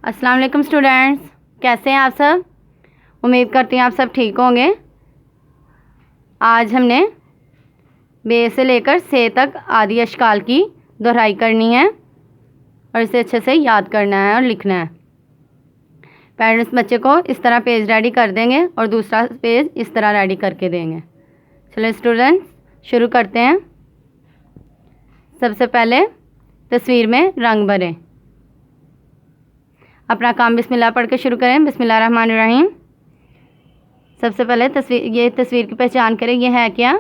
अस्सलाम वालेकुम स्टूडेंट्स, कैसे हैं आप सब। उम्मीद करती हैं आप सब ठीक होंगे। आज हमने बे से लेकर से तक आदि अशकाल की दोहराई करनी है और इसे अच्छे से याद करना है और लिखना है। पेरेंट्स बच्चे को इस तरह पेज रेडी कर देंगे और दूसरा पेज इस तरह रेडी करके देंगे। चलो स्टूडेंट्स शुरू करते हैं। सबसे पहले तस्वीर में रंग भरें। अपना काम बिस्मिल्लाह पढ़ के शुरू करें। बिस्मिल्लाहिर्रहमानिर्रहीम। सबसे पहले तस्वीर की पहचान करें। ये है क्या?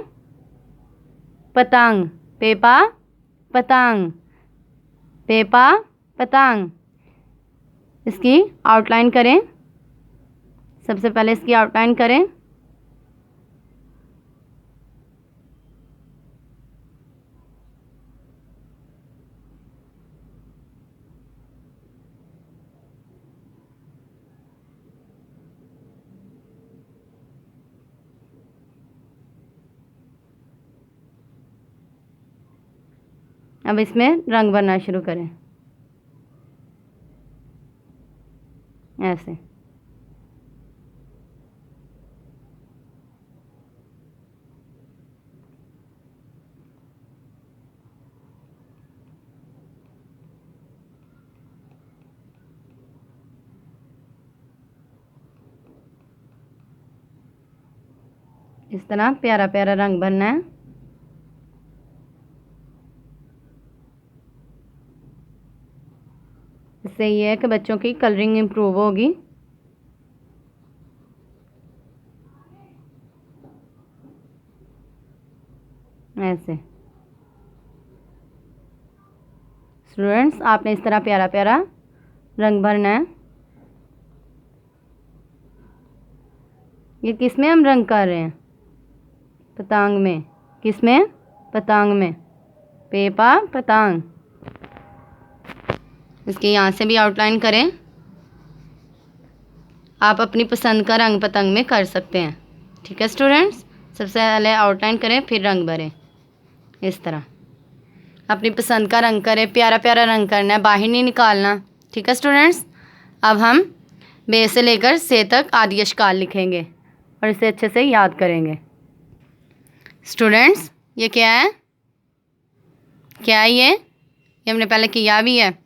पतंग। पेपा पतंग, पेपा पतंग। इसकी आउटलाइन करें। सबसे पहले इसकी आउटलाइन करें। अब इसमें रंग भरना शुरू करें ऐसे। इस तरह प्यारा प्यारा रंग भरना है। इससे ये है कि बच्चों की कलरिंग इम्प्रूव होगी। ऐसे स्टूडेंट्स आपने इस तरह प्यारा प्यारा रंग भरना है। ये किस में हम रंग कर रहे हैं? पतंग में। किस में? पतंग में। पेपा पतंग। इसके यहाँ से भी आउटलाइन करें। आप अपनी पसंद का रंग पतंग में कर सकते हैं। ठीक है स्टूडेंट्स, सबसे पहले आउटलाइन करें फिर रंग भरें। इस तरह अपनी पसंद का रंग करें। प्यारा प्यारा रंग करना है, बाहर नहीं निकालना। ठीक है स्टूडेंट्स, अब हम बे से लेकर से तक आदि अशकाल लिखेंगे और इसे अच्छे से याद करेंगे। स्टूडेंट्स ये क्या है? क्या है ये हमने पहले किया भी है।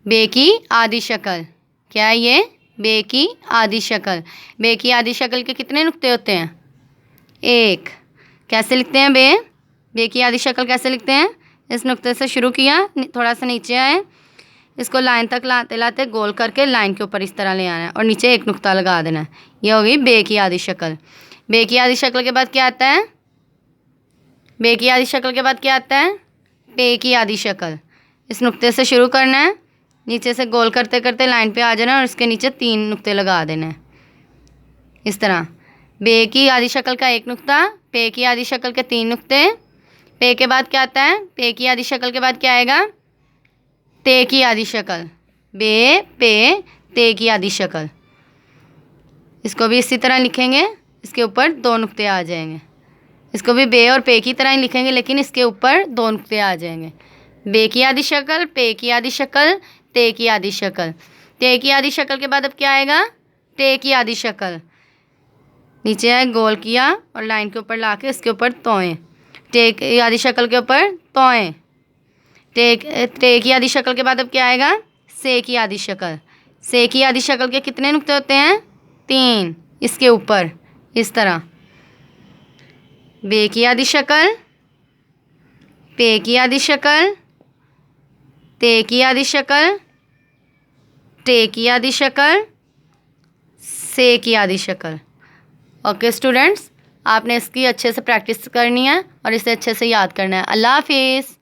बे की आदि शक्ल। क्या है ये? बे की आदि शक्ल। बे की आदि शक्ल के कितने नुक्ते होते हैं? एक। कैसे लिखते हैं बे? बे की आदि शक्ल कैसे लिखते हैं? इस नुक्ते से शुरू किया, थोड़ा सा नीचे आए, इसको लाइन तक लाते लाते गोल करके लाइन के ऊपर इस तरह ले आना है और नीचे एक नुक्ता लगा देना है। ये होगी बे की आदि शक्ल। बे की आदि शक्ल के बाद क्या आता है? बे की आदि शक्ल के बाद क्या आता है? पे की आदि शक्ल। इस नुक्ते से शुरू करना है, नीचे से गोल करते करते लाइन पे आ जाना है और इसके नीचे 3 नुक्ते लगा देना है। इस तरह बे की आदि शक्ल का 1 नुक्ता, पे की आदि शक्ल के 3 नुक्ते। पे के बाद क्या आता है? पे की आदि शक्ल के बाद क्या आएगा? ते की आदि शक्ल। बे पे ते की आदि शक्ल। इसको भी इसी तरह लिखेंगे, इसके ऊपर 2 नुक्ते आ जाएंगे। इसको भी बे और पे की तरह ही लिखेंगे लेकिन इसके ऊपर 2 नुक्ते आ जाएंगे। बे की आदि शक्ल, पे की आदि शक्ल, ते की आदि शक्ल। ते की आदि शक्ल के बाद अब क्या आएगा? ते की आदि शक्ल। नीचे है गोल किया और लाइन के ऊपर लाके इसके ऊपर तोएं। ते की आदि शक्ल के ऊपर तोएं। ते की आदि शक्ल के बाद अब क्या आएगा? से की आदि शक्ल। से की आदि शक्ल के कितने नुक्ते होते हैं? 3। इसके ऊपर इस तरह बे की आदि शक्ल, पे की आदि शक्ल, ते की आदि शक्ल, टे की आदि शक्ल, से की आदि शक्ल। ओके स्टूडेंट्स, आपने इसकी अच्छे से प्रैक्टिस करनी है और इसे अच्छे से याद करना है। अल्लाह हाफिज़।